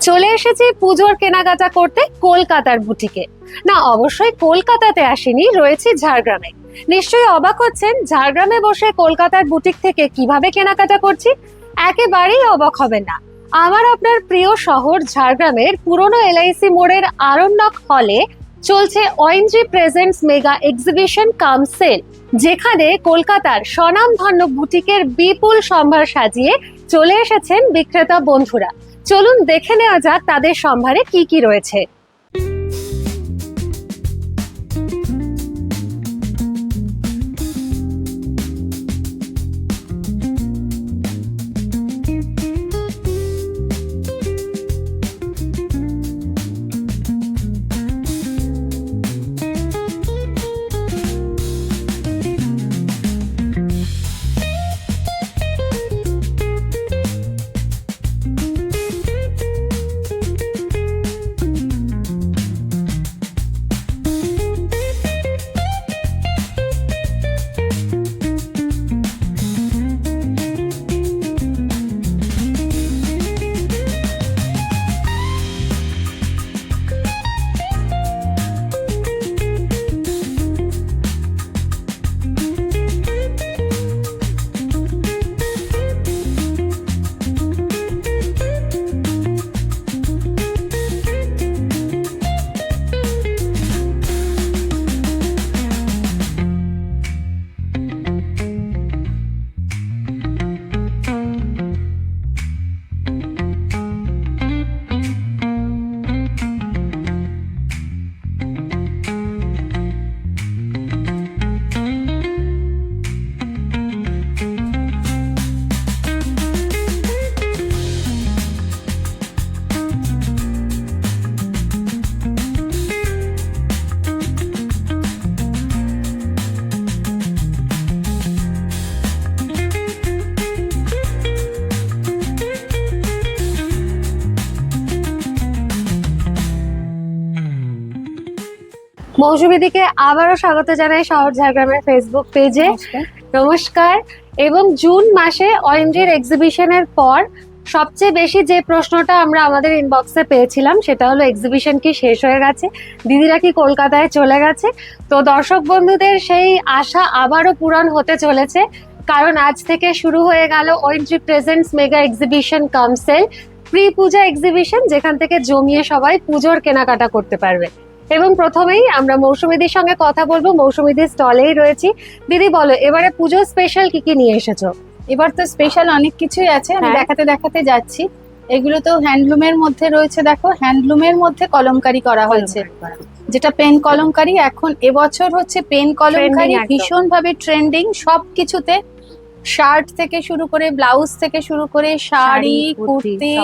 চলে এসেছি পুজোর কেনাকাটা করতে কলকাতার বুটিকে। না, অবশ্যই কলকাতাতে আসিনি, রয়েছে ঝাড়গ্রামে। নিশ্চয়ই অবাক হচ্ছেন ঝাড়গ্রামে বসে কলকাতার বুটিক থেকে কিভাবে কেনাকাটা করছি। একেবারেই অবাক হবেন না। আমার আপনার প্রিয় শহর ঝাড়গ্রামের পুরনো এলআইসি মোড়ের আরণ্যক হলে চলছে ওএনজি presents mega exhibition cum sale, যেখানে কলকাতার স্বনামধন্য বুটিকের বিপুল সম্ভার সাজিয়ে চলে এসেছেন বিক্রেতা বন্ধুরা। চলুন দেখে নেওয়া যাক তাদের সম্ভারে কি কি রয়েছে। মৌসুমীদিকে আবারও স্বাগত জানাই শহর ঝাড়গ্রামের ফেসবুক পেজে। নমস্কার। এবং জুন মাসে ওএনজির এক্সিবিশনের পর সবচেয়ে বেশি যে প্রশ্নটা আমরা আমাদের ইনবক্সে পেয়েছিলাম সেটা হলো এক্সিবিশন কি শেষ হয়ে গেছে, দিদিরা কি কলকাতায় চলে গেছে? তো দর্শক বন্ধুদের সেই আশা আবারও পূরণ হতে চলেছে, কারণ আজ থেকে শুরু হয়ে গেল ওএনজি presents mega exhibition cum sale, pre puja exhibition, যেখান থেকে জমিয়ে সবাই পুজোর কেনাকাটা করতে পারবে। এবং প্রথমেই আমরা মৌসুমীদির সঙ্গে কথা বলবো, মৌসুমীদির স্টলেই রয়েছি। দিদি বলো, এবারে পুজো স্পেশাল কি কি নিয়ে এসেছো? এবার তো স্পেশাল অনেক কিছুই আছে, আমি দেখাতে দেখাতে যাচ্ছি। এগুলো তো হ্যান্ডলুমের মধ্যে রয়েছে, দেখো হ্যান্ডলুমের মধ্যে কলমকারি করা হয়েছে, যেটা পেন কলমকারি। এখন এবছর হচ্ছে পেন কলমকারি ভীষণ ভাবে ট্রেন্ডিং সবকিছুতে, শার্ট থেকে শুরু করে ব্লাউজ থেকে শুরু করে শাড়ি, কুর্তি,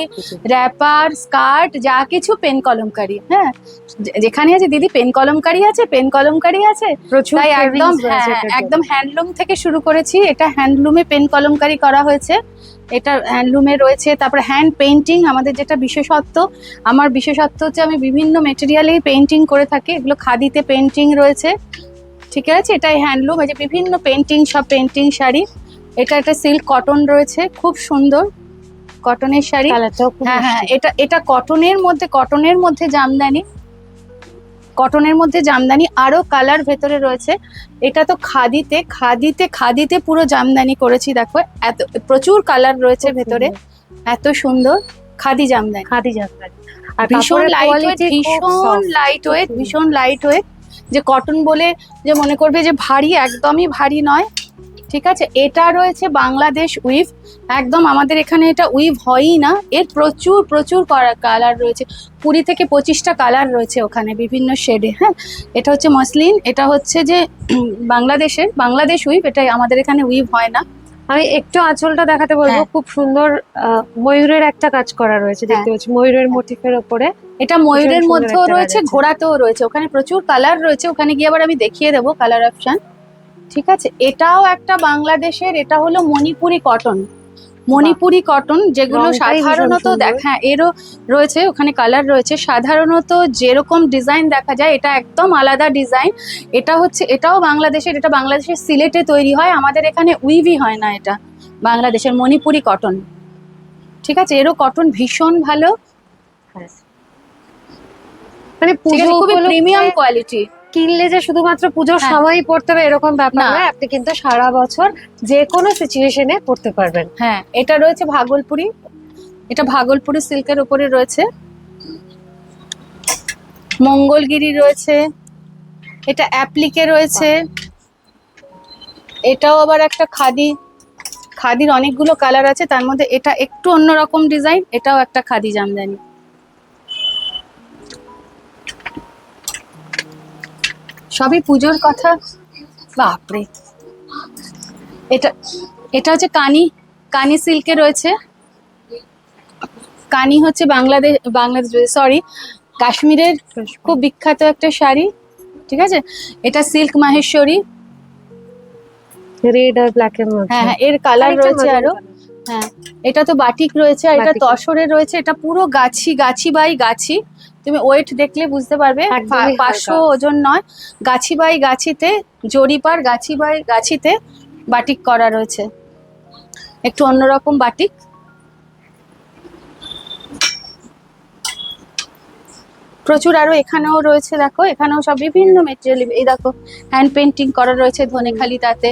র্যাপার, স্কার্ট, যা কিছু পেন কলমকারি। হ্যাঁ, যেখানে আছে দিদি পেন কলমকারি আছে, পেন কলমকারি আছে। তাই একদম একদম হ্যান্ডলুম থেকে শুরু করেছি। এটা হ্যান্ডলুমে পেন কলমকারি করা হয়েছে, এটা হ্যান্ডলুমে রয়েছে। তারপরে হ্যান্ড পেইন্টিং, আমাদের যেটা বিশেষত্ব, আমার বিশেষত্ব হচ্ছে আমি বিভিন্ন মেটেরিয়ালেই পেইন্টিং করে থাকি। এগুলো খাদিতে পেইন্টিং রয়েছে, ঠিক আছে। এটাই হ্যান্ডলুম, এই যে বিভিন্ন পেইন্টিং, সব পেইন্টিং শাড়ি। এটা একটা সিল্ক কটন রয়েছে, খুব সুন্দর কটনের শাড়ি। হ্যাঁ হ্যাঁ, এটা কটনের মধ্যে জামদানি, কটনের মধ্যে জামদানি, আরো কালার ভেতরে রয়েছে। এটা তো খাদিতে পুরো জামদানি করেছি, দেখো এত প্রচুর কালার রয়েছে ভেতরে, এত সুন্দর খাদি জামদানি। আর ভীষণ লাইট ওয়েট, যে কটন বলে যে মনে করবে যে ভারী, একদমই ভারী নয়, ঠিক আছে। এটা রয়েছে বাংলাদেশ উইভ, একদম আমাদের এখানে এটা উইভ হয়ই না, এর প্রচুর কালার রয়েছে, 20 থেকে 25টা কালার রয়েছে ওখানে বিভিন্ন শেডে। হ্যাঁ, এটা হচ্ছে মসলিন, এটা হচ্ছে যে বাংলাদেশ উইভ, এটা আমাদের এখানে উইভ হয় না। আমি একটু আঁচলটা দেখাতে বলবো, খুব সুন্দর ময়ূরের একটা কাজ করা রয়েছে, দেখতে পাচ্ছি ময়ূরের মোটিফের উপরে। এটা ময়ূরের মধ্যেও রয়েছে, ঘোড়াতেও রয়েছে, ওখানে প্রচুর কালার রয়েছে, ওখানে গিয়ে আবার আমি দেখিয়ে দেবো কালার অপশন, ঠিক আছে। এটাও একটা বাংলাদেশের, এটা হলো মণিপুরি কটন, যেগুলো সাধারণত হ্যাঁ এরও রয়েছে, ওখানে কালার রয়েছে। সাধারণত যেরকম ডিজাইন দেখা যায় এটা একদম আলাদা ডিজাইন। এটাও বাংলাদেশের, এটা বাংলাদেশের সিলেটে তৈরি হয়, আমাদের এখানে উইভি হয় না। এটা বাংলাদেশের মণিপুরি কটন, ঠিক আছে। এরও কটন ভীষণ ভালো, মানে ঠিক পুজো আছে, খুবই প্রিমিয়াম উপলক্ষে কোয়ালিটি। কিনলে যে শুধুমাত্র পুজোর হ্যাঁ। সময়ই পড়তে হবে এরকম ব্যাপার না। নয়, আপনি কিন্তু সারা বছর যে কোনো সিচুয়েশনে পড়তে পারবেন। হ্যাঁ, এটা রয়েছে ভাগলপুরি, এটা ভাগলপুরি সিল্কের উপরে রয়েছে। মঙ্গলগিরি রয়েছে, এটা অ্যাপ্লিকে রয়েছে, এটাও আবার একটা খাদি, খাদির অনেকগুলো কালার আছে, তার মধ্যে এটা একটু অন্যরকম ডিজাইন, এটাও একটা খাদি জামদানি। সবই পুজোর কথা। বাপরে, এটা এটা হচ্ছে কানি, কানি সিল্কে রয়েছে। কানি হচ্ছে বাংলাদেশ সরি কাশ্মীরের খুব বিখ্যাত একটা শাড়ি, ঠিক আছে। এটা সিল্ক মাহেশ্বরী, রেড আর ব্ল্যাক এর মধ্যে। হ্যাঁ হ্যাঁ, এর কালার আরেকটা রয়েছে maroon আরো। colour। হ্যাঁ, এটা তো বাটিক রয়েছে, আর এটা বাটিক। তসরে রয়েছে। এটা পুরো গাছি, গাছি বাই গাছি, তুমি ওয়েট দেখলে বুঝতে পারবে, একদমই 500 হালকা। ওজন নয়। গাছি বাই গাছিতে, জরিপার গাছি বাই গাছিতে বাটিক করা রয়েছে, একটু অন্যরকম বাটিক। প্রচুর আরো এখানেও রয়েছে, দেখো এখানেও সব বিভিন্ন মেটেরিয়াল, এই দেখো হ্যান্ড পেন্টিং করা রয়েছে ধনেখালি তাতে,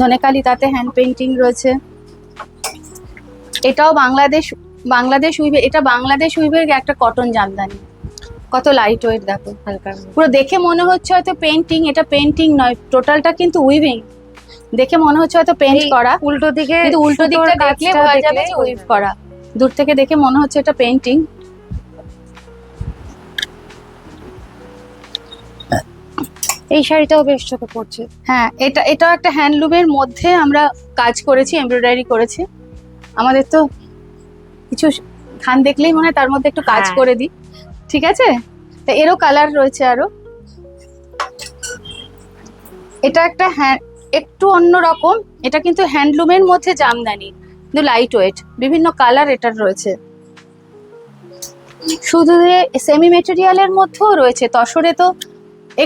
ধনেখালি তাতে হ্যান্ড পেন্টিং রয়েছে। এটাও বাংলাদেশ উইভে, এটা বাংলাদেশ উইভের একটা কটন জামদানি, কত লাইট ওয়েট দেখো, হালকা। পুরো দেখে মনে হচ্ছে হয়তো পেন্টিং, এটা পেন্টিং নয়, টোটালটা কিন্তু উইভিং। দেখে মনে হচ্ছে হয়তো পেন্ট এই করা, উল্টো দিকে, কিন্তু উল্টো সুতোর দিকটা দেখলে কাজটা বোঝা যাবে দেখলেই যে বোঝা উইভ যাবে। করা, দূর থেকে দেখে মনে হচ্ছে এটা পেন্টিং। এই শাড়িটাও বেশ চোখে পড়ছে। হ্যাঁ, এটাও একটা হ্যান্ডলুমের মধ্যে আমরা কাজ করেছি, এমব্রয়ডারি করেছি। আমাদের তো কিছু খান দেখলেই মনে হয় তার মধ্যে একটু কাজ হ্যাঁ। করে দিই, ঠিক আছে। তো এরও কালার রয়েছে আরো। এটা একটা একটু অন্যরকম, এটা কিন্তু হ্যান্ডলুমের মধ্যে জামদানি, কিন্তু লাইট ওয়েট, বিভিন্ন কালার এটার রয়েছে। শুধু সেমি মেটেরিয়ালের মধ্যেও রয়েছে, তসরে তো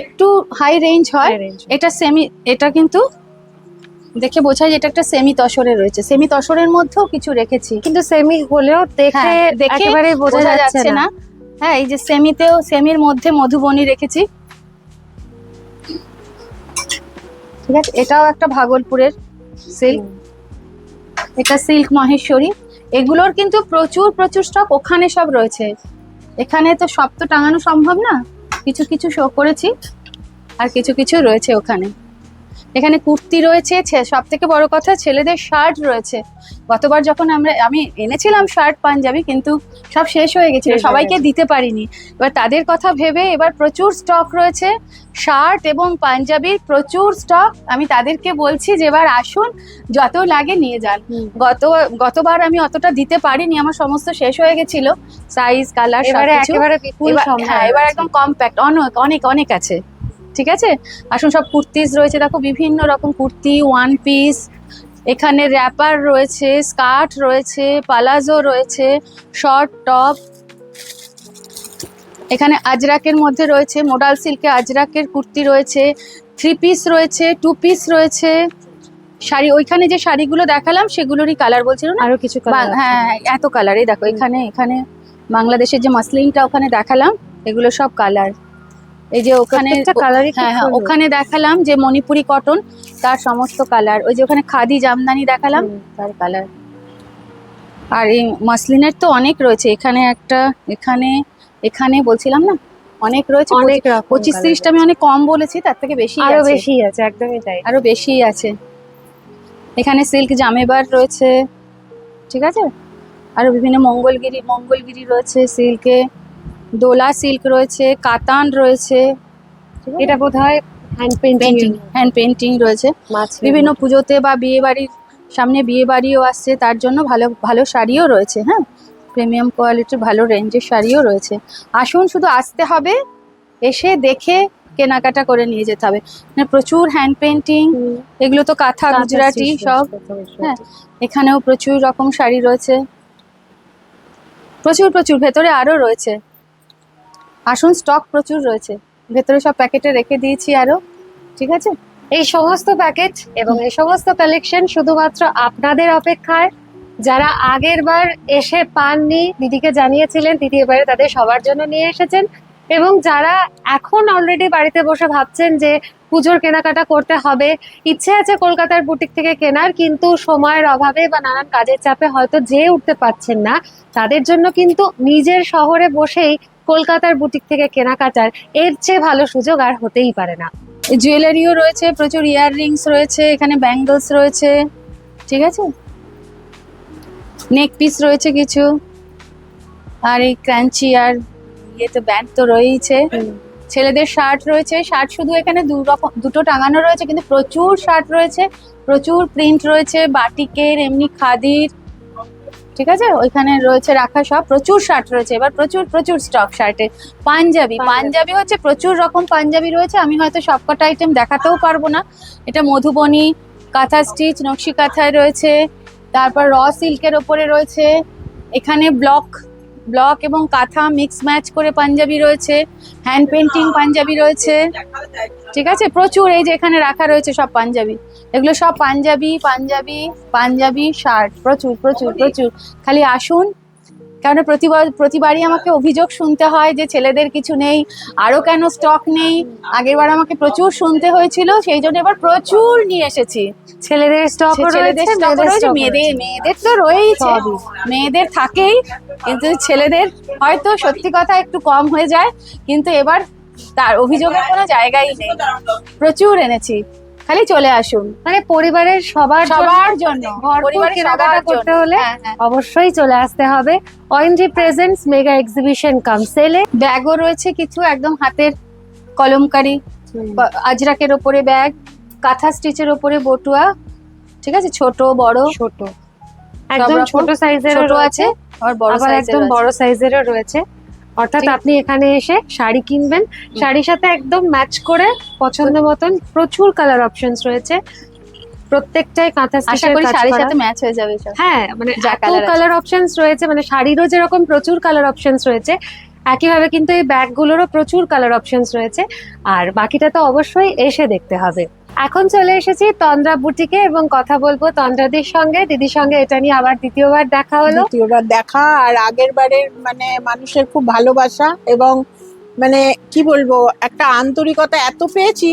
একটু হাই রেঞ্জ হয়, High range। এটা সেমি, এটা কিন্তু দেখে বোঝায় যে এটা একটা সেমি তসরে রয়েছে। সেমি তসরের মধ্যেও কিছু রেখেছি, কিন্তু সেমি হলেও দেখে হ্যাঁ, দেখে একেবারে বোঝা যাচ্ছে না। হ্যাঁ, এই যে সেমিতেও, সেমির মধ্যে মধুবনী রেখেছি, ঠিক আছে। এটাও একটা ভাগলপুরের সিল্ক, এটা সিল্ক মাহেশ্বরী। এগুলোর কিন্তু প্রচুর প্রচুর স্টক ওখানে সব রয়েছে, এখানে তো সব তো টাঙানো সম্ভব না, কিছু কিছু শো করেছি, আর কিছু কিছু রয়েছে ওখানে। এখানে কুর্তি রয়েছে, সব থেকে বড় কথা ছেলেদের শার্ট রয়েছে। গতবার যখন আমি এনেছিলাম শার্ট পাঞ্জাবি, কিন্তু সব শেষ হয়ে গেছিল, শেষ হয়ে সবাইকে গেছে। দিতে পারিনি। এবার তাদের কথা ভেবে এবার প্রচুর স্টক রয়েছে, শার্ট এবং পাঞ্জাবির প্রচুর স্টক। আমি তাদেরকে বলছি যে এবার আসুন, যত লাগে নিয়ে যান। গতবার আমি অতটা দিতে পারিনি, আমার সমস্ত শেষ হয়ে গেছিল, সাইজ কালার এবারে সবকিছু। একেবারে বিপুল সম্ভার হ্যাঁ, এবার রয়েছে। একদম কম্প্যাক্ট, অনেক অনেক অনেক আছে, ঠিক আছে। আসুন, সব কুর্তিজ রয়েছে, দেখো বিভিন্ন রকম কুর্তি, ওয়ান পিস, এখানে র্যাপার রয়েছে, স্কার্ট রয়েছে, পালাজো রয়েছে, শর্ট টপ। এখানে আজরাকের মধ্যে রয়েছে, মোডাল সিল্কে আজরাকের কুর্তি রয়েছে, 3 পিস রয়েছে, 2 পিস রয়েছে। শাড়ি, ওইখানে যে শাড়িগুলো দেখালাম সেগুলোরই কালার বলছিল না, আরো কিছু কালার। হ্যাঁ এত কালার, এই দেখো এখানে বাংলাদেশের যে মাসলিনটা ওখানে দেখালাম, এগুলো সব কালার। এই যে ওখানে, প্রত্যেকটা কালারই খুব হ্যাঁ হ্যাঁ, সুন্দর। ওখানে দেখালাম যে মণিপুরি কটন, তার সমস্ত কালার। ওই যে ওখানে খাদি জামদানি দেখালাম, তার কালার। আর এই মাসলিনের তো অনেক রয়েছে, এখানে একটা, এখানে বলছিলাম না অনেক রয়েছে, অনেক রকম 25-30টা আমি অনেক কম বলেছি, তার থেকে বেশি আরো আছে, বেশি আছে, একদমই তাই। আরো বেশি আছে। এখানে সিল্ক জামেবার রয়েছে, ঠিক আছে। আরো বিভিন্ন মঙ্গলগিরি রয়েছে সিল্কে, দোলা সিল্ক রয়েছে, কাতান রয়েছে, এটা বোধহয় হ্যান্ড পেন্টিং হ্যান্ড পেন্টিং রয়েছে। বিভিন্ন পুজোতে বা বিয়ে বাড়ির সামনে, বিয়ে বাড়িও আসছে, তার জন্য ভালো ভালো শাড়িও রয়েছে। হ্যাঁ, প্রিমিয়াম কোয়ালিটির ভালো রেঞ্জের শাড়িও রয়েছে। আসুন, শুধু আসতে হবে, এসে দেখে কেনাকাটা করে নিয়ে যেতে হবে। মানে প্রচুর হ্যান্ড পেন্টিং, এগুলো তো কাঁথা, গুজরাটি সব। হ্যাঁ, এখানেও প্রচুর রকম শাড়ি রয়েছে, প্রচুর প্রচুর, ভেতরে আরো রয়েছে। আসুন, স্টক প্রচুর রয়েছে, ভেতরে সব প্যাকেটে রেখে দিয়েছি আরো, ঠিক আছে। এই সমস্ত প্যাকেজ এবং এই সমস্ত কালেকশন শুধুমাত্র আপনাদের অপেক্ষায়। যারা আগের বার এসে পাননি, দিদিকে জানিয়েছিলেন, দিদি এবারে তাদের সবার জন্য নিয়ে এসেছেন। এবং যারা এখন অলরেডি বাড়িতে বসে ভাবছেন যে পুজোর কেনাকাটা করতে হবে, ইচ্ছে আছে কলকাতার বুটিক থেকে কেনার, কিন্তু সময়ের অভাবে বা নানান কাজের চাপে হয়তো যেয়ে উঠতে পারছেন না, তাদের জন্য কিন্তু নিজের শহরে বসেই কলকাতার বুটিক থেকে কেনাকাটার এর চেয়ে ভালো সুযোগ আর হতেই পারে না। জুয়েলারিও রয়েছে, প্রচুর ইয়াররিংস রয়েছে, এখানে ব্যাঙ্গলস রয়েছে, ঠিক আছে, নেক পিস রয়েছে কিছু, আর এই ক্রাঞ্চি আর ইয়েতে ব্যান্ড তো রয়েছে। ছেলেদের শার্ট রয়েছে, শার্ট শুধু এখানে দুটো টাঙানো রয়েছে, কিন্তু প্রচুর শার্ট রয়েছে, প্রচুর প্রিন্ট রয়েছে, বাটিকের, এমনি খাদির, ঠিক আছে, ওইখানে রয়েছে রাখা সব, প্রচুর শার্ট রয়েছে। এবার প্রচুর প্রচুর স্টক শার্টের। পাঞ্জাবি হচ্ছে প্রচুর রকম পাঞ্জাবি রয়েছে, আমি হয়তো সবকটা আইটেম দেখাতেও পারবো না। এটা মধুবনী, কাঁথা স্টিচ, নকশি কাঁথায় রয়েছে, তারপর র সিল্কের ওপরে রয়েছে, এখানে ব্লক এবং কাঁথা মিক্স ম্যাচ করে পাঞ্জাবি রয়েছে, হ্যান্ড পেন্টিং পাঞ্জাবি রয়েছে, ঠিক আছে, প্রচুর। এই যে এখানে রাখা রয়েছে সব পাঞ্জাবি, এগুলো সব পাঞ্জাবি শার্ট, প্রচুর প্রচুর প্রচুর। খালি আসুন, কারণ প্রতিবারই আমাকে অভিযোগ শুনতে হয় যে ছেলেদের কিছু নেই, আরো কেন স্টক নেই। আগেরবার আমাকে প্রচুর শুনতে হয়েছিল, সেই জন্য এবার প্রচুর নিয়ে এসেছি। ছেলেদের স্টক রয়েছে, মেয়েদের তো রয়েছে, মেয়েদের থাকেই, কিন্তু ছেলেদের হয়তো সত্যি কথা একটু কম হয়ে যায়, কিন্তু এবার তার অভিযোগের কোনো জায়গাই নেই, প্রচুর এনেছি, খালি চলে আসুন। মানে পরিবারের সবার জন্য ভরপুর কেনাকাটা করতে হলে অবশ্যই চলে আসতে হবে OMG প্রেজেন্টস মেগা এক্সিবিশন কাম সেলে। ব্যাগও রয়েছে কিছু, একদম হাতের কলমকারি, আজরাকের ওপরে ব্যাগ, কাঁথা স্টিচের ওপরে বটুয়া, ঠিক আছে, ছোট বড়, একদম ছোট সাইজেরও আছে, আবার একদম বড় সাইজেরও রয়েছে। অর্থাৎ আপনি এখানে এসে শাড়ি কিনবেন, শাড়ির সাথে একদম ম্যাচ করে পছন্দ মতন প্রচুর কালার অপশনস রয়েছে, প্রত্যেকটাই কাঁথা স্টিচের কাজ করা। শাড়ির সাথে ম্যাচ হয়ে যাবে সব। হ্যাঁ, মানে এত কালার অপশনস রয়েছে, মানে শাড়িরও যেরকম প্রচুর কালার অপশনস রয়েছে, একইভাবে কিন্তু এই ব্যাগগুলোরও প্রচুর কালার অপশনস রয়েছে। আর বাকিটা তো অবশ্যই এসে দেখতে হবে। এখন চলে এসেছি তন্দ্রা বুটিকে এবং কথা বলবো তন্দ্রাদির সঙ্গে। দিদির সঙ্গে এটা নিয়ে আবার দ্বিতীয়বার দেখা, আর আগের বারের মানে মানুষের খুব ভালোবাসা এবং মানে কি বলবো, একটা আন্তরিকতা এত পেয়েছি,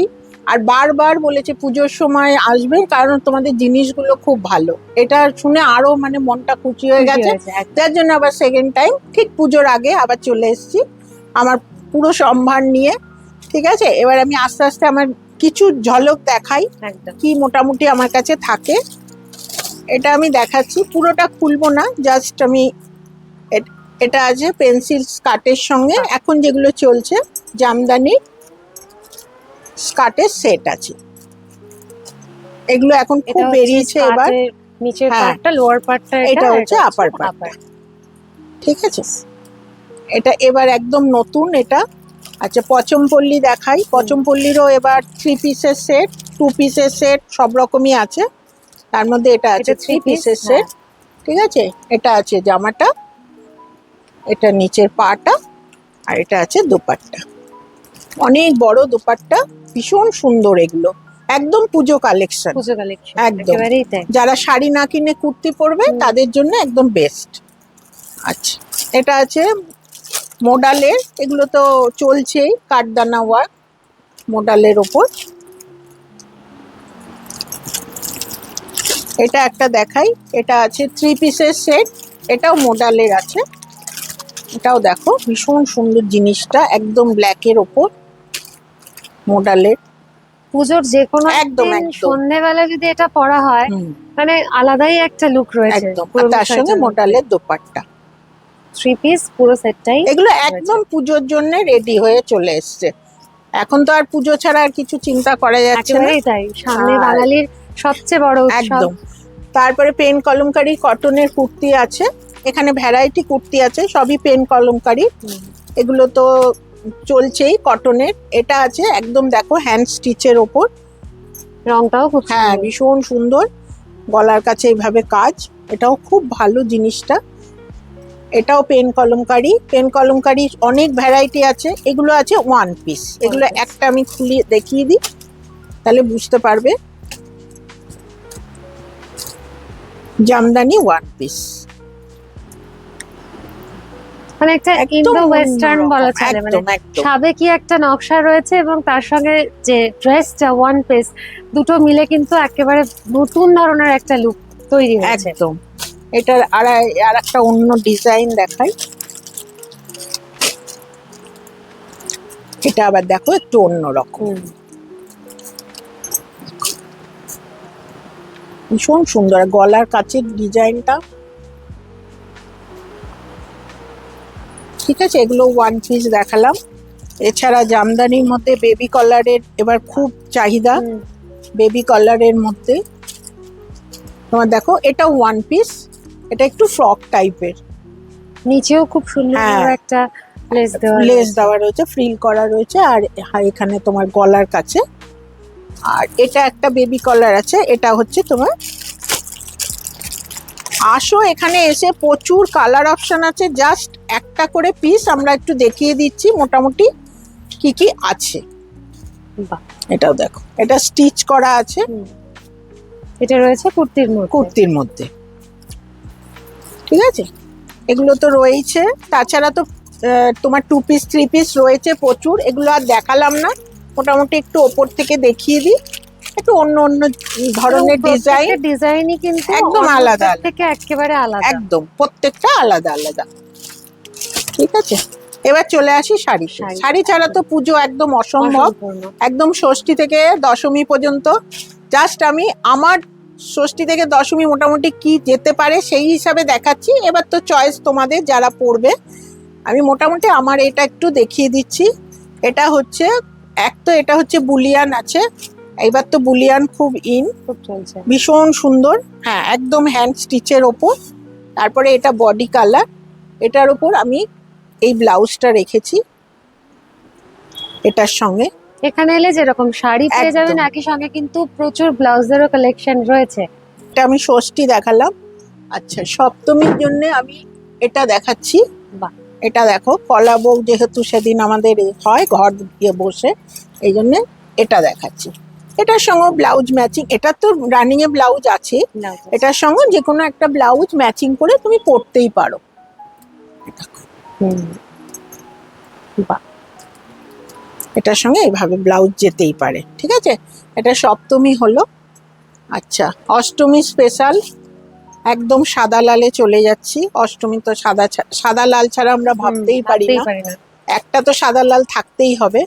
আর বারবার বলেছে পুজোর সময় আসবে, কারণ তোমাদের জিনিসগুলো খুব ভালো। এটা শুনে আরো মানে মনটা খুশি হয়ে গেছে, যার জন্য আবার সেকেন্ড টাইম ঠিক পুজোর আগে আবার চলে এসেছি আমার পুরো সম্ভার নিয়ে। ঠিক আছে, এবার আমি আস্তে আস্তে আমার কিছু ঝলক দেখাই কি মোটামুটি আমার কাছে থাকে। এটা আমি দেখাচ্ছি, পুরোটা খুলবো না, জাস্ট আমি এটা আছে পেন্সিল স্কার্টের সঙ্গে এখন যেগুলো চলছে, জামদানি স্কার্টের সেট আছে, এগুলো এখন খুব বেরিয়েছে। এবার নিচের পার্টটা, লোয়ার পার্টটা, এটা হচ্ছে আপার পার্টটা, ঠিক আছে। এটা এবার একদম নতুন এটা। আচ্ছা, পচমপল্লী দেখাই। পচমপল্লীরও এবার 3 পিসের সেট, 2 পিসের সেট, সব রকমই আছে। তার মধ্যে এটা আছে 3 পিসের সেট, ঠিক আছে। এটা আছে জামাটা, এটা নিচের পাটা, আর এটা আছে দোপাট্টা, অনেক বড় দোপাট্টা, ভীষণ সুন্দর। এগুলো একদম পুজো কালেকশন, একদম যারা শাড়ি না কিনে কুর্তি পরবে তাদের জন্য একদম বেস্ট। আচ্ছা, এটা আছে মোডালের, এগুলো তো চলছেই, কাঠদানা ওয়ার্ক মোডালের ওপর। এটা একটা দেখাই, এটা আছে 3 পিসের সেট, এটাও মোডালের আছে, এটাও দেখো ভীষণ সুন্দর জিনিসটা, একদম ব্ল্যাকের ওপর মোডালের। পুজোর যে কোনো একদম সন্ধ্যেবেলা যদি এটা পরা হয়, মানে আলাদাই একটা লুক রয়েছে। তার সঙ্গে মোডালের দোপাট্টা, 3 পিস পুরো সেটটাই, এগুলো একদম পুজোর জন্য রেডি হয়ে চলে এসছে। এখন তো আর পুজো ছাড়া আর কিছু চিন্তা করা যাচ্ছে না, তাই সামনে বাঙালির সবচেয়ে বড় উৎসব। একদম। তারপরে পেন কলমকারি কটনের কুর্তি আছে, এখানে ভ্যারাইটি কুর্তি আছে, সবই পেন কলমকারি, এগুলো তো চলছেই কটনের। এটা আছে একদম দেখো হ্যান্ড স্টিচের ওপর, রংটাও খুব ভীষণ সুন্দর, গলার কাছে এইভাবে কাজ, এটাও খুব ভালো জিনিসটা। এটাও পেন কলমকারি, পেন কলমকারি অনেক ভ্যারাইটি আছে, এগুলো আছে 1 পিস। এগুলো একটা আমি খুলে দেখিয়ে দিই, তাহলে বুঝতে পারবে। জামদানি ওয়ান পিস, মানে একটা একদম ইন্দো ওয়েস্টার্ন অন্যরকম, বলা চলে, মানে একদম একদম সাবেকি একটা নকশা রয়েছে এবং তার সঙ্গে যে ড্রেসটা ওয়ান পিস, দুটো মিলে কিন্তু একেবারে নতুন ধরনের একটা লুক তৈরি হয়েছে। একদম। এটার আর একটা অন্য ডিজাইন দেখাই, এটা আবার দেখো একটু অন্যরকম, হুম। ভীষণ সুন্দর গলার কাছের ডিজাইনটা। ঠিক আছে, এগুলো ওয়ান পিস দেখালাম। এছাড়া জামদানির মধ্যে বেবি কলারের এবার খুব চাহিদা, হুম। বেবি কলারের মধ্যে তোমার দেখো এটা ওয়ান পিস, এটা একটু ফ্রক টাইপের, নিচেও খুব সুন্দর হ্যাঁ। একটা লেস দেওয়া লেস রয়েছে। দেওয়া রয়েছে, ফ্রিল করা রয়েছে, আর এখানে তোমার গলার কাছে। আর এটা একটা বেবি কলার আছে, এটা হচ্ছে তোমার, আসো এখানে এসে প্রচুর কালার অপশন আছে, জাস্ট একটা করে পিস আমরা একটু দেখিয়ে দিচ্ছি মোটামুটি কি কি আছে। বাহ। এটাও দেখো, এটা স্টিচ করা আছে হুম। এটা রয়েছে কুর্তির মধ্যে। কুর্তির মধ্যে, ঠিক আছে। এগুলো তো রয়েছে, তাছাড়া তো তোমার টু পিস থ্রি পিস রয়েছে প্রচুর, এগুলো আর দেখালাম না, মোটামুটি একটু ওপর থেকে দেখিয়ে দিই। একটু অন্য অন্য ধরনের ডিজাইন, ডিজাইনই কিন্তু একদম অন্যদের আলাদা থেকে একেবারে আলাদা। একদম প্রত্যেকটা আলাদা আলাদা, ঠিক আছে। এবার চলে আসি শাড়ি। শাড়ি। শাড়ি ছাড়া তো পুজো একদম অসম্ভব, অসম্পূর্ণ। একদম ষষ্ঠী থেকে দশমী পর্যন্ত। জাস্ট আমি আমার ষষ্ঠী থেকে দশমী মোটামুটি কি যেতে পারে সেই হিসাবে দেখাচ্ছি, এবার তো চয়েস তোমাদের যারা পড়বে। আমি মোটামুটি আমার এটা একটু দেখিয়ে দিচ্ছি। এটা হচ্ছে এটা হচ্ছে বুলিয়ান আছে, এবার তো বুলিয়ান খুব ইন, খুব চলছে। ভীষণ সুন্দর, হ্যাঁ একদম হ্যান্ড স্টিচের ওপর। তারপরে এটা বডি কালার, এটার ওপর আমি এই ব্লাউজটা রেখেছি এটার সঙ্গে। এখানে এলে যেরকম শাড়ি পেয়ে একদম। যাবেন, একই সঙ্গে কিন্তু প্রচুর ব্লাউজেরও কালেকশন রয়েছে। এটা আমি ষষ্ঠী দেখালাম। আচ্ছা, সপ্তমীর জন্য আমি এটা দেখাচ্ছি। বাহ। এটা দেখো, কলা বউ যেহেতু সেদিন আমাদের হয় ঘর দিয়ে বসে, এই জন্য এটা দেখাচ্ছি। এটার সঙ্গে ব্লাউজ ম্যাচিং, এটা তো রানিং এ ব্লাউজ আছে, এটার সঙ্গে যে কোনো একটা ব্লাউজ ম্যাচিং করে তুমি পরতেই পারো। হুম। বাহ। এটার সঙ্গে এইভাবে ব্লাউজ যেতেই পারে, ঠিক আছে। এটা সপ্তমী হলো। আচ্ছা, অষ্টমী স্পেশাল, একদম সাদা লালে চলে যাচ্ছি। অষ্টমী তো সাদা লাল ছাড়া আমরা ভাবতেই পারি না, একটা তো সাদা লাল থাকতেই হবে।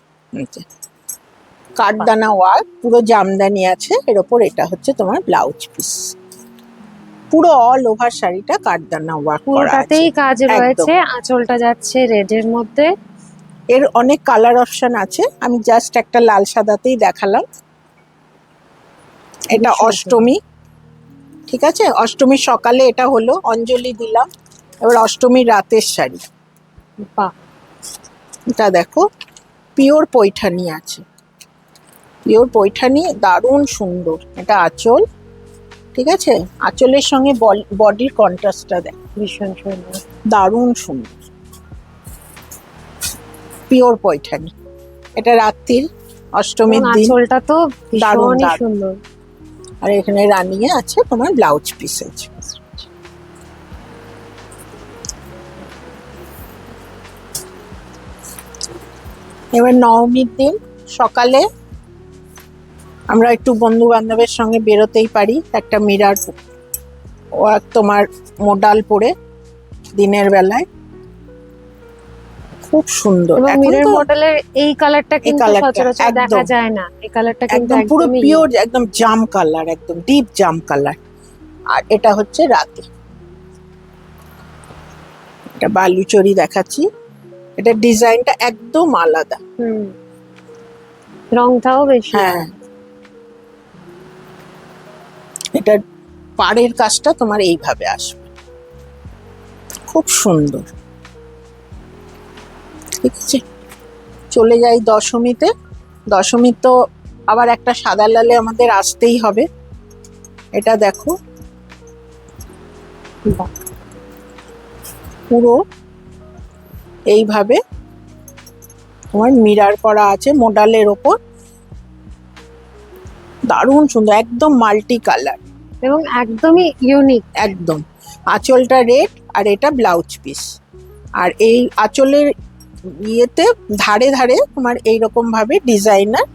কাঠদানা ওয়ার্ক, পুরো জামদানি আছে এর ওপর। এটা হচ্ছে তোমার ব্লাউজ পিস, পুরো অল ওভার শাড়িটা কাঠদানা ওয়ার্ক করা আছে, পুরোটাতেই কাজ একদম। রয়েছে। আঁচলটা যাচ্ছে রেড এর মধ্যে। এর অনেক কালার অপশন আছে, আমি জাস্ট একটা লাল সাদাতেই দেখালাম। এটা অষ্টমী, ঠিক আছে। অষ্টমীর সকালে এটা হলো, অঞ্জলি দিলাম। এবার অষ্টমীর রাতের শাড়ি, বাহ। এটা দেখো পিওর পৈঠানি আছে, পিওর পৈঠানি, দারুণ সুন্দর। এটা আঁচল, ঠিক আছে। আঁচলের সঙ্গে বডির কন্ট্রাস্টটা দেখ, ভীষণ সুন্দর, দারুণ সুন্দর, পিওর পৈঠানি। এটা রাত্রির অষ্টমীর দিন, আঁচলটা তো দারুণ ভীষণই দারুণ। সুন্দর। আর এখানে রানিয়ে আছে তোমার ব্লাউজ পিস আছে। এবার নবমীর দিন সকালে আমরা একটু বন্ধু বান্ধবের সঙ্গে বেরোতেই পারি, একটা মিরার ওয়ার্ক তোমার মোডাল পরে দিনের বেলায়, খুব সুন্দর। এবং এখন মিরর তো মডেলের এই কালারটা কিন্তু কালারটা সচরাচর দেখা একদম। যায় না। এই কালারটা কিন্তু একদম পুরো একদমই পিওর, একদম জাম কালার, একদম ডিপ জাম কালার। আর এটা হচ্ছে রাতে, এটা বালুচরি দেখাচ্ছি। এটা ডিজাইনটা একদম আলাদা, হুম, রংটাও বেশি। হ্যাঁ। এটা পাড়ের কাজটা তোমার এইভাবে আসবে, খুব সুন্দর, ঠিক আছে। চলে যাই দশমীতে। দশমী তো আবার একটা সাদা লালে আমাদের আসতেই হবে। এটা দেখো, বাহ। পুরো এইভাবে তোমার মিরার করা আছে মোডালের ওপর, দারুণ সুন্দর, একদম মাল্টি কালার। এবং একদমই ইউনিক। একদম আঁচলটা রেড আর এটা ব্লাউজ পিস। আর এই আঁচলের ইয়েতে ধারে ধারে তোমার এইরকম ভাবে ডিজাইনার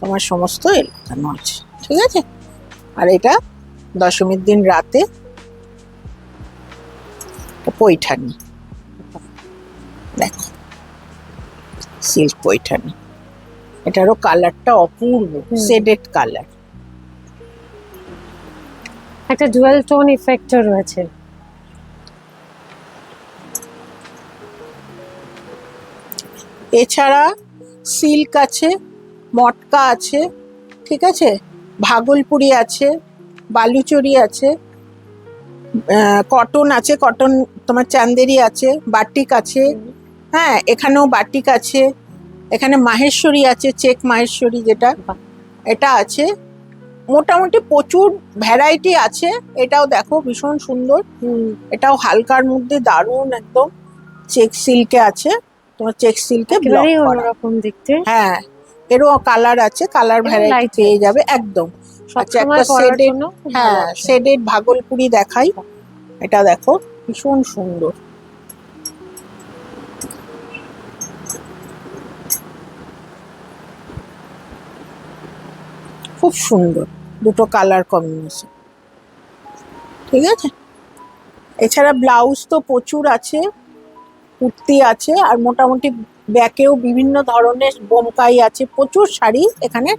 তোমার সমস্ত এলাকানো আছে, ঠিক আছে। আর এটা দশমীর দিন রাতে পৈঠানি, দেখো সিল্ক পৈঠানি, এটারও কালারটা অপূর্ব শেডেড কালার। একটা ডুয়াল টোন ইফেক্টও রয়েছে। এছাড়া সিল্ক আছে, মটকা আছে, ঠিক আছে, ভাগলপুরি আছে, বালুচরি আছে, কটন আছে, কটন তোমার চান্দেরি আছে, বাটিক আছে, হ্যাঁ এখানেও বাটিক আছে, এখানে মাহেশ্বরী আছে, চেক মাহেশ্বরী যেটা, এটা আছে। মোটামুটি প্রচুর ভ্যারাইটি আছে। এটাও দেখো ভীষণ সুন্দর, এটাও হালকার মধ্যে দারুণ একদম চেক সিল্কে আছে, তোমার চেক সিল্কে ব্লক একেবারেই করা। অন্যরকম দেখতে। হ্যাঁ এরও কালার আছে, কালার এবং ভ্যারাইটি light পেয়ে যাবে একদম। আচ্ছা সবসময় একটা পরার শেডেড, জন্য খুব ভালো হ্যাঁ option। শেডেড ভাগলপুরি দেখাই, এটা দেখো ভীষণ সুন্দর। খুব সুন্দর দুটো কালার কম্বিনেশন, ঠিক আছে। এছাড়া ব্লাউজ তো প্রচুর আছে, কুর্তি আছে, আর মোটামুটি ব্যাকেও বিভিন্ন ধরনের বোমকাই আছে, প্রচুর শাড়ি এখানে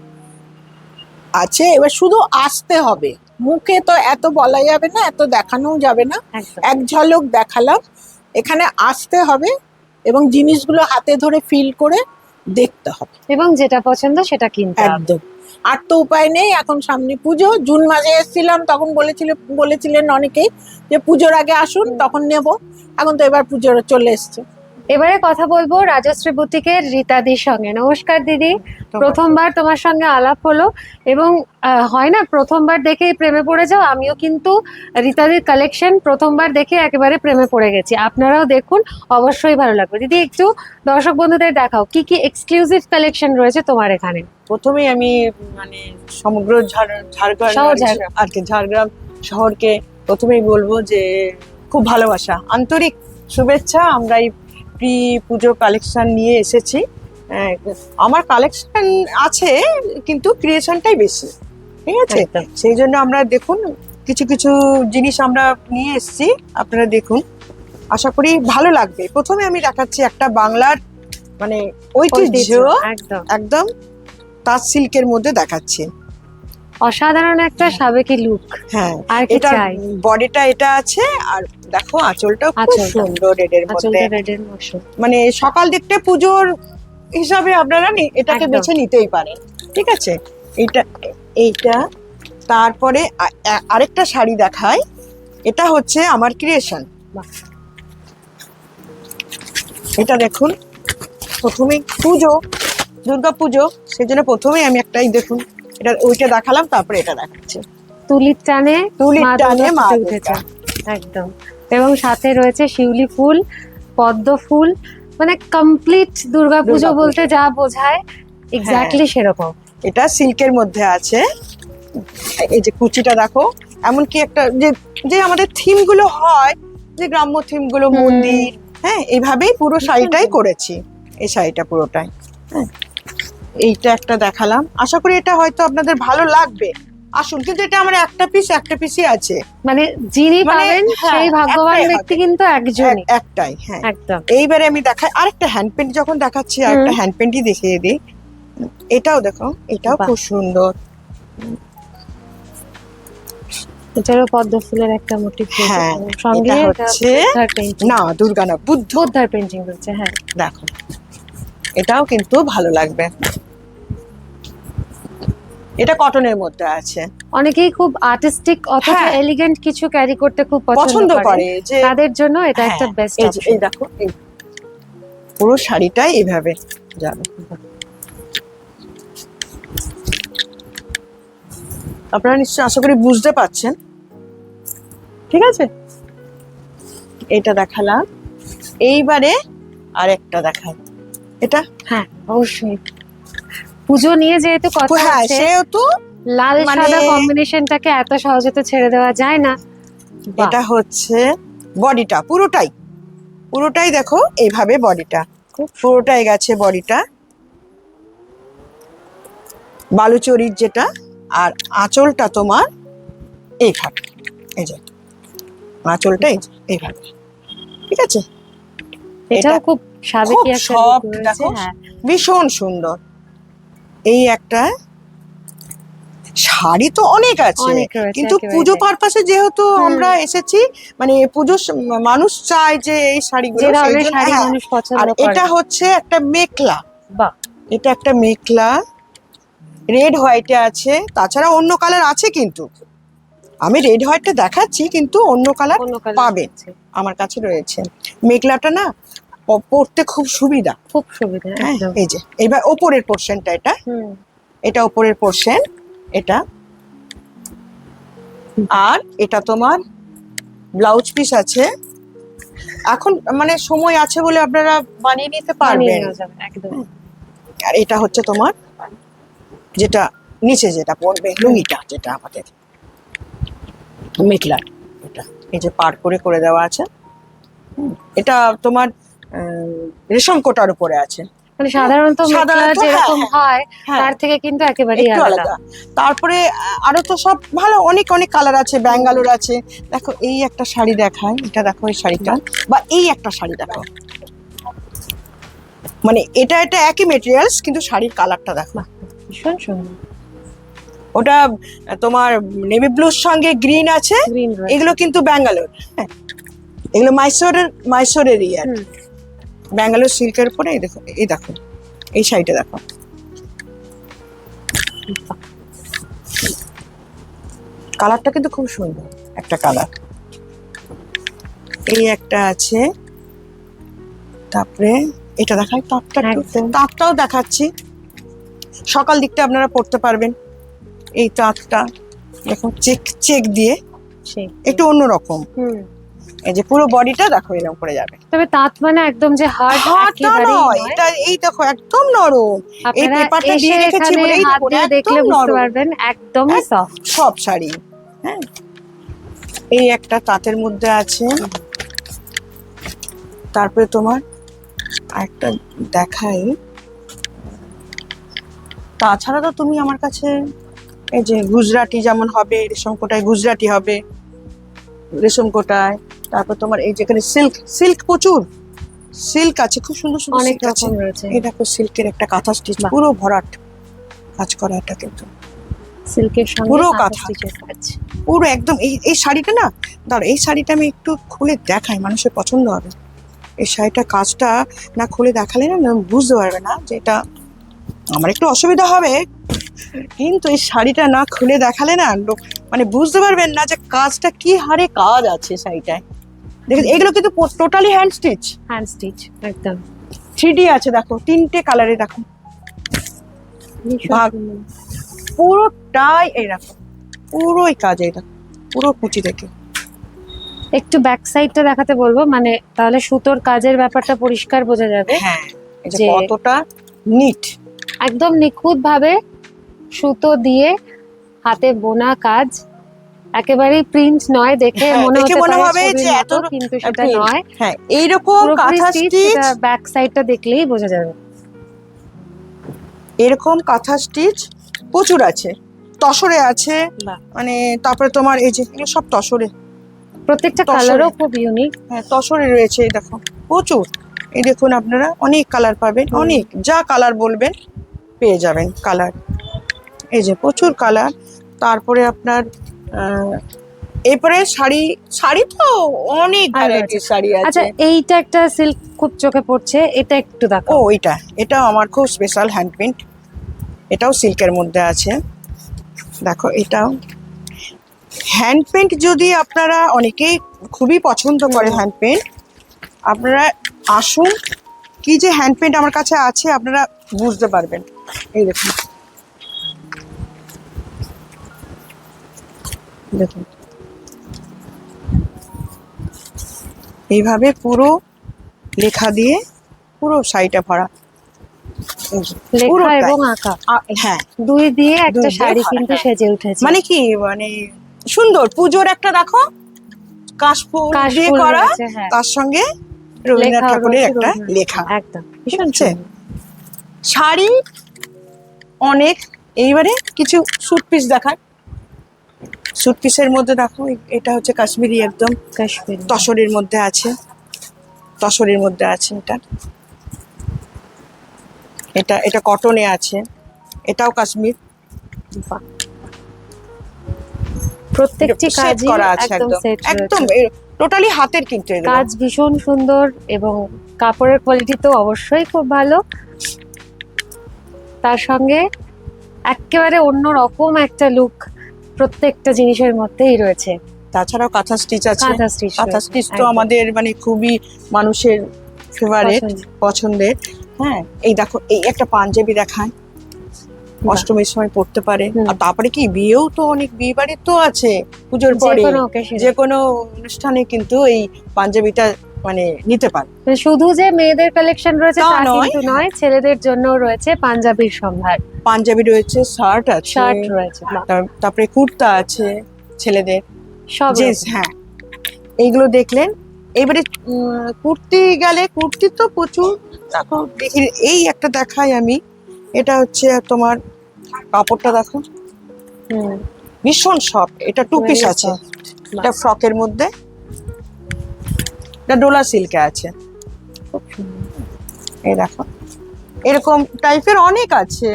আছে। এবার শুধু আসতে হবে, মুখে তো এত বলা যাবে না, এত দেখানোও যাবে না, একদম। এক ঝলক দেখালাম। এখানে আসতে হবে এবং জিনিসগুলো হাতে ধরে ফিল করে দেখতে হবে, এবং যেটা পছন্দ সেটা কিনতে হবে। একদম। আর তো উপায় নেই, এখন সামনে পুজো। জুন মাসে এসেছিলাম তখন বলেছিলেন অনেকেই যে পুজোর আগে আসুন, তখন নেব। এখন তো এবার পুজোর চলে এসছে। এবারে কথা বলবো রাজশ্রী বুটিকের রীতাদির সঙ্গে। নমস্কার দিদি, প্রথমবার তোমার সঙ্গে আলাপ হলো এবং হয় না প্রথমবার দেখেই প্রেমে পড়ে যাও, আমিও কিন্তু রীতাদির কালেকশন প্রথমবার দেখে একেবারে প্রেমে পড়ে গেছি। আপনারাও দেখুন, অবশ্যই ভালো লাগবে। দিদি একটু দর্শক বন্ধুদের দেখাও কি কি এক্সক্লুসিভ কালেকশন রয়েছে তোমার এখানে। প্রথমেই আমি মানে সমগ্র ঝাড়গ্রাম শহর ঝাড়গ্রাম। আর কি ঝাড়গ্রাম শহরকে প্রথমেই বলবো যে খুব ভালোবাসা, আন্তরিক শুভেচ্ছা। আমরা এই প্রি পুজো কালেকশন নিয়ে এসেছি। আমার কালেকশন আছে কিন্তু ক্রিয়েশনটাই বেশি, ঠিক আছে। একদম। সেই জন্য আমরা দেখুন কিছু কিছু জিনিস আমরা নিয়ে এসেছি, আপনারা দেখুন, আশা করি ভালো লাগবে। প্রথমে আমি দেখাচ্ছি একটা বাংলার মানে ঐতিহ্য, একদম একদম তাঁত সিল্কের মধ্যে দেখাচ্ছি। অসাধারণ একটা সাবেকি লুক। হ্যাঁ, আর কি এটা চাই? বডিটা এটা আছে, আর দেখো আঁচলটা খুব আঁচলটা। সুন্দর রেডের মধ্যে। আঁচলটা রেডের মশো। মানে সকাল দিকটা পুজোর হিসাবে আপনারা এটাকে একদম। বেছে নিতেই পারেন, ঠিক আছে। এইটা তারপরে আরেকটা শাড়ি দেখাই, এটা হচ্ছে আমার ক্রিয়েশন। এটা দেখুন, প্রথমে পুজো, দুর্গা পুজো, সেজন্য প্রথমেই আমি একটাই দেখুন, এটা ওইটা দেখালাম, তারপরে এটা দেখাচ্ছি। তুলির টানে তুলির মা টানে দুর্গা মা ফুটে দুর্গা। উঠেছে। একদম। এবং সাথে রয়েছে শিউলি ফুল, পদ্ম ফুল, মানে কমপ্লিট দুর্গাপুজো দুর্গাপুজো। বলতে যা বোঝায় এক্স্যাক্টলি সেরকম। এটা সিল্কের মধ্যে আছে। এই যে কুচিটা দেখো, এমনকি একটা যে যে আমাদের থিম গুলো হয়, যে গ্রাম্য থিম গুলো, মন্দির, হ্যাঁ এইভাবেই পুরো শাড়িটাই করেছি। এই শাড়িটা পুরোটাই, হ্যাঁ। এইটা একটা দেখালাম, আশা করি এটা হয়তো আপনাদের ভালো লাগবে। আসুন, কিন্তু এটা আমার একটা পিসই আছে, মানে যিনি মানে, পাবেন হ্যাঁ, সেই ভাগ্যবান একটাই ব্যক্তি হবে। কিন্তু একজনই। একটাই, হ্যাঁ। একদম। এইবারে আমি দেখাই আরেকটা হ্যান্ড পেন্ট, যখন দেখাচ্ছি আরেকটা হ্যান্ড পেন্টই দেখিয়ে দিই। এটাও দেখো, এটাও বাহ। খুব সুন্দর। এটারও পদ্ম ফুলের একটা মোটিভ হ্যাঁ, সঙ্গে এটা হচ্ছে পেইন্টিং, না দুর্গা না, বুদ্ধ। বুদ্ধার পেইন্টিং রয়েছে। হ্যাঁ, দেখো এটাও কিন্তু ভালো লাগবে। এটা কটনের মধ্যে আছে, অনেকেই খুব আর্টিস্টিক অথচ হ্যাঁ। এলিগেন্ট কিছু ক্যারি করতে খুব পছন্দ করে যে, তাদের জন্য এটা হ্যাঁ, একটা বেস্ট এই যে, এই দেখো, এই পুরো শাড়িটাই এইভাবে যাবে। আপনারা নিশ্চয়ই আশা করি বুঝতে পারছেন, ঠিক আছে। এটা দেখালাম, এইবারে আরেকটা দেখাই। এটা হ্যাঁ অবশ্যই পুজো নিয়ে যেহেতু কথা হ্যাঁ, আছে, সেহেতু লাল মানে- সাদা কম্বিনেশনটাকে এত সহজে তো ছেড়ে দেওয়া যায় না। বাহ। এটা হচ্ছে বডিটা, পুরোটাই দেখো এইভাবে বডিটা, পুরোটাই গেছে বডিটা বালুচরির যেটা, আর আঁচলটা তোমার এইভাবে, এই যে আঁচলটা এইভাবে, ঠিক আছে। এটাও এটা খুব সাবেকি খুব একটা soft, look রয়েছে, দেখো। হ্যাঁ। ভীষণ সুন্দর। এই একটা শাড়ি তো অনেক আছে, অনেক রয়েছে, কিন্তু একেবারে পুজো তাই। পারপাসে যেহেতু আমরা এসেছি, মানে পুজো মানুষ চায় যে এই শাড়িগুলো, যে সেই ধরনের জন্য, শাড়ি হ্যাঁ। মানুষ পছন্দ আর করে। এটা হচ্ছে একটা মেখলা, বাহ, এটা একটা মেখলা রেড হোয়াইটে আছে, তাছাড়া অন্য কালার আছে, কিন্তু আমি রেড হোয়াইটটা দেখাচ্ছি, কিন্তু অন্য কালার অন্য কালার পাবেন, আমার কাছে রয়েছে। মেখলাটা না পরতে খুব সুবিধা, খুব সুবিধা, হ্যাঁ। একদম। এই যে এবার ওপরের পোর্শনটা, হুম। এটা ওপরের পোর্শন, এটা। আর এটা তোমার ব্লাউজ পিস আছে, এখন মানে সময় আছে বলে আপনারা বানিয়ে নিতে বানিয়ে পারবেন। নেওয়া যাবে, একদম। আর এটা হচ্ছে তোমার যেটা নিচে যেটা পড়বে, লুঙ্গিটা যেটা আমাদের মেখলার, এটা এই যে পার করে করে দেওয়া আছে। এটা তোমার রেশম কোটার উপরে আছে, মানে সাধারণত মেখলা সাধারণত, যেরকম হ্যাঁ, হয় হ্যাঁ, তার থেকে কিন্তু একেবারেই একটু আলাদা। আলাদা। তারপরে আরো তো সব ভালো অনেক অনেক কালার আছে, ব্যাঙ্গালোর আছে। দেখো এই একটা শাড়ি দেখায়, এটা দেখো এই শাড়িটা, বা এই একটা শাড়ি দেখো, মানে এটা একই মেটেরিয়ালস, কিন্তু শাড়ির কালারটা দেখো, ভীষণ সুন্দর। ওটা তোমার নেভি ব্লুর সঙ্গে গ্রিন আছে। গ্রিন এগুলো কিন্তু ব্যাঙ্গালোর, হ্যাঁ, এগুলো মাইসোরেরই আর কি। ব্যাঙ্গালোর সিল্কের উপরে এই দেখো এই শাড়িটা দেখো, কালারটা কিন্তু খুব সুন্দর একটা কালার। এই একটা আছে, তারপরে এটা দেখাই, তাঁতটাও দেখাচ্ছি, সকাল দিকটা আপনারা পড়তে পারবেন। এই তাঁতটা দেখো চেক দিয়ে একটু অন্যরকম, এই যে পুরো বডিটা দেখো এরকম করে যাবে। তবে তাঁত মানে একদম যে হার্ড হাতটা নয়, এটা এই দেখো একদম নরম, এই পেপারটা দিয়ে রেখেছি বলে এই দেখো দেখলে একদম বুঝতে নরম, পারবেন একদমই সফট। সব শাড়ি, হ্যাঁ। এই একটা তাঁতের মধ্যে আছে, তারপরে তোমার একটা দেখাই। তাছাড়া তো তুমি আমার কাছে এই যে গুজরাটি যেমন হবে, রেশম কোটায় গুজরাটি হবে, রেশম কোটায়। তারপর তোমার এই যেখানে সিল্ক প্রচুর সিল্ক আছে, খুব সুন্দর সুন্দর অনেক সিল্ক আছে। রকম রয়েছে। এই দেখো সিল্কের একটা কাঁথা স্টিচ, পুরো ভরাট কাজ করা, এটা কিন্তু সিল্কের সঙ্গে পুরো কাঁথা কাঁথা। স্টিচের কাজ। পুরো একদম এই শাড়িটা না, দাঁড়া এই শাড়িটা আমি একটু খুলে দেখাই, মানুষের পছন্দ হবে। এই শাড়িটা কাজটা না খুলে দেখালে না বুঝতে পারবে না যে এটা, আমার একটু অসুবিধা হবে, কিন্তু এই শাড়িটা না খুলে দেখালে না মানে বুঝতে পারবেন না যে কাজটা কি হারে কাজ আছে শাড়িটায়। দেখুন এগুলো কিন্তু টোটালি হ্যান্ড স্টিচ একদম 3D আছে, দেখো তিনটে কালারে, দেখো ভাগ পুরোটাই এই দেখো, পুরোই কাজ, এই দেখো পুরো কুচি থেকে। একটু ব্যাক সাইডটা দেখাতে বলবো, মানে তাহলে সুতোর কাজের ব্যাপারটা পরিষ্কার বোঝা যাবে। হ্যাঁ, এই যে যে কতটা নিট, একদম নিখুঁত ভাবে সুতো দিয়ে হাতে বোনা কাজ, একেবারেই প্রিন্ট নয়, দেখে হ্যাঁ, মনে দেখে মনে হবে ছবির যে মতো, এত কিন্তু সেটা print। নয়। হ্যাঁ এইরকম কাঁথা স্টিচ, ব্যাক সাইডটা দেখলেই বোঝা যাবে। এরকম কাঁথা স্টিচ প্রচুর আছে, তসরে আছে, বাহ। মানে তারপরে তোমার এই যে এগুলো সব তসরে, প্রত্যেকটা তসরে। কালারও খুব ইউনিক। হ্যাঁ তসরে রয়েছে, এই দেখো প্রচুর। এই দেখুন আপনারা অনেক কালার পাবেন, অনেক যা কালার বলবেন পেয়ে যাবেন কালার, এই যে প্রচুর কালার। তারপরে আপনার এরপরে শাড়ি তো অনেক ভ্যারাইটির শাড়ি আচ্ছা, আছে। এইটা একটা সিল্ক খুব চোখে পড়ছে, এটা একটু ও দেখো। এটাও আমার খুব স্পেশাল হ্যান্ড প্রিন্ট, এটাও সিল্কের মধ্যে আছে, দেখো এটাও হ্যান্ড পেন্ট। যদি আপনারা অনেকেই খুবই পছন্দ করে হ্যান্ড পেন্ট, আপনারা আসুন, কি যে হ্যান্ড পেন্ট আমার কাছে আছে আপনারা বুঝতে পারবেন। এই দেখুন, দেখুন এইভাবে পুরো লেখা দিয়ে পুরো শাড়িটা ভরা, এই যে, লেখা পুরোটাই। এবং আঁকা হ্যাঁ, দুই দিয়ে একটা দুই দিয়ে শাড়ি করা, কিন্তু হ্যাঁ। সেজে উঠেছে। মানে কি মানে সুন্দর পুজোর একটা দেখো কাশফুল দিয়ে কাশফুল করা, রয়েছে, হ্যাঁ। তার সঙ্গে রবীন্দ্রনাথ লেখাও ঠাকুরের রয়েছে একটা রবীন্দ্রনাথ। লেখা। একদম ঠিক ভীষণ আছে? সুন্দর। শাড়ি অনেক। এইবারে কিছু স্যুট পিস দেখায়। স্যুট পিসের মধ্যে দেখো এটা হচ্ছে কাশ্মীরি একদম কাশ্মীর তসরের মধ্যে আছে, তসরের মধ্যে আছে এটা। এটা এটা কটনে আছে, এটাও কাশ্মীর। প্রত্যেকটি সেট কাজই করা আছে একদম একদম, সেট একদম রয়েছে। টোটালি হাতের কিন্তু এগুলো। কাজ ভীষণ সুন্দর এবং কাপড়ের কোয়ালিটি তো অবশ্যই খুব ভালো। তার সঙ্গে একেবারে অন্য রকম একটা লুক প্রত্যেকটা জিনিসের মধ্যেই রয়েছে। তাছাড়াও কাঁথা স্টিচ আছে। কাঁথা স্টিচ কাঁথা স্টিচ তো একদম। আমাদের মানে খুবই মানুষের ফেভারিট, পছন্দ। পছন্দের। হ্যাঁ, এই দেখো এই একটা পাঞ্জাবি দেখায়, অষ্টমীর সময় পড়তে পারে। হুম। আর তারপরে কি বিয়েও তো অনেক বিয়ে বাড়ি তো আছে পুজোর যে পরে, কোনো occasion এ। যে কোনো অনুষ্ঠানে কিন্তু এই পাঞ্জাবিটা মানে নিতে পারে। শুধু যে মেয়েদের কালেকশন রয়েছে তা তা নয়। কিন্তু নয়, ছেলেদের জন্য রয়েছে পাঞ্জাবির সম্ভার। পাঞ্জাবি রয়েছে, শার্ট আছে, শার্ট রয়েছে, বাহ, তারপরে কুর্তা আছে ছেলেদের, সব জেন্টস। রকম। হ্যাঁ, এইগুলো দেখলেন। এবারে কুর্তি গেলে কুর্তি তো প্রচুর। দেখো দেখি এই একটা দেখাই আমি, এটা হচ্ছে তোমার কাপড়টা দেখো হুম, ভীষণ সফট। এটা টু পিস very আছে, soft, বাহ, এটা ফ্রকের মধ্যে, এটা ডোলা সিল্কে আছে। খুব সুন্দর। এই দেখো এরকম টাইপের অনেক আছে,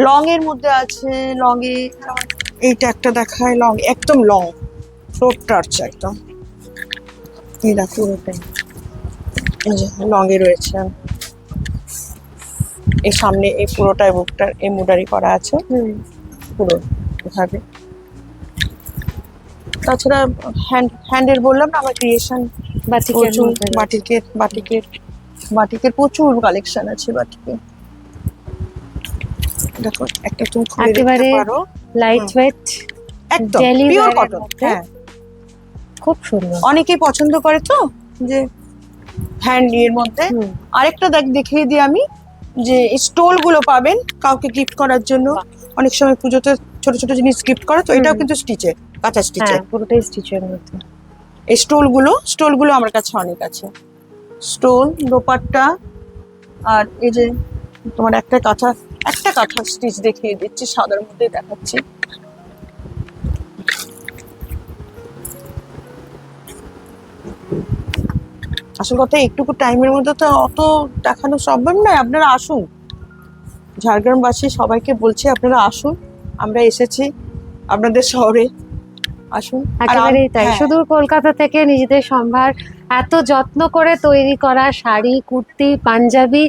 লং এর মধ্যে আছে। লং এ এইটা একটা দেখায়, লং একদম লং ফ্লোর টাচ একদম। এই দেখো পুরোটাই। এই যে লং এ রয়েছে, এই সামনে এই পুরোটাই বুকটার এমব্রয়ডারি করা আছে হুম, পুরো এভাবে। তাছাড়া হ্যান্ডের বললাম না আমার ক্রিয়েশন বাটিকের প্রচুর, মধ্যে রয়েছে। বাটিকের প্রচুর কালেকশন আছে বাটিকে। দেখো একটা তুমি খুলে দেখতে একেবারে পারো, লাইট ওয়েট, একদম daily পিওর wear এর কটন। মধ্যে। হ্যাঁ, খুব সুন্দর। অনেকেই পছন্দ করে তো যে হ্যান্ড এর মধ্যে। হুম, আরেকটা দেখিয়ে দিই আমি, যে স্টোল গুলো পাবেন কাউকে গিফট করার জন্য। অনেক সময় পুজোতে ছোট ছোট জিনিস গিফট করে, তো এটাও হুম। কিন্তু স্টিচের, কাঁচা স্টিচের। হ্যাঁ, পুরোটাই স্টিচের মধ্যে। এই স্টোল গুলো আমার কাছে অনেক আছে। স্টোল, দোপাট্টা, আর এই যে তোমার একটা কাঁথা স্টিচ দেখিয়ে দিচ্ছি, সাদার মধ্যে দেখাচ্ছি। আসল কথা একটুকু টাইমের মধ্যে তো অত দেখানো সম্ভব নয়। আপনারা আসুন, ঝাড়গ্রামবাসী সবাইকে বলছি আপনারা আসুন, আমরা এসেছি আপনাদের শহরে, আসুন। আর একেবারেই তাই। হ্যাঁ, সুদূর কলকাতা থেকে নিজেদের সম্ভার এত যত্ন করে তৈরি করা শাড়ি, কুর্তি, পাঞ্জাবি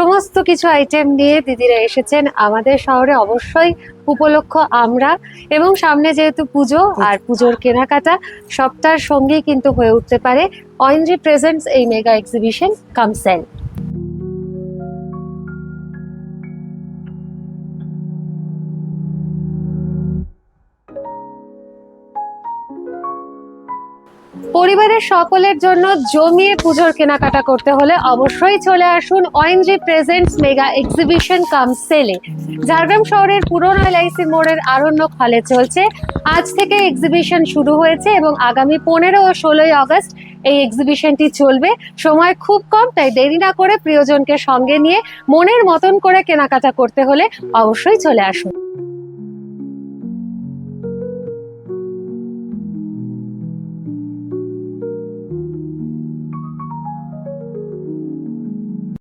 সমস্ত কিছু আইটেম নিয়ে দিদিরা এসেছেন আমাদের শহরে। অবশ্যই উপলক্ষ আমরা, এবং সামনে যেহেতু পুজো আর পুজোর কেনাকাটা সবটার সঙ্গেই কিন্তু হয়ে উঠতে পারে ONG প্রেজেন্টস এই মেগা এক্সিবিশন কাম সেল। পরিবারের সকলের জন্য জমিয়ে পুজোর কেনাকাটা করতে হলে অবশ্যই চলে আসুন ONG প্রেজেন্টস মেগা এক্সিবিশন কাম সেলে। ঝাড়গ্রাম শহরের পুরনো LIC মোড়ের আরণ্যক হলে চলছে। আজ থেকে এক্সিবিশন শুরু হয়েছে এবং আগামী 15 ও 16 আগস্ট এই এক্সিবিশনটি চলবে। সময় খুব কম, তাই দেরি না করে প্রিয়জনকে সঙ্গে নিয়ে মনের মতন করে কেনাকাটা করতে হলে অবশ্যই চলে আসুন।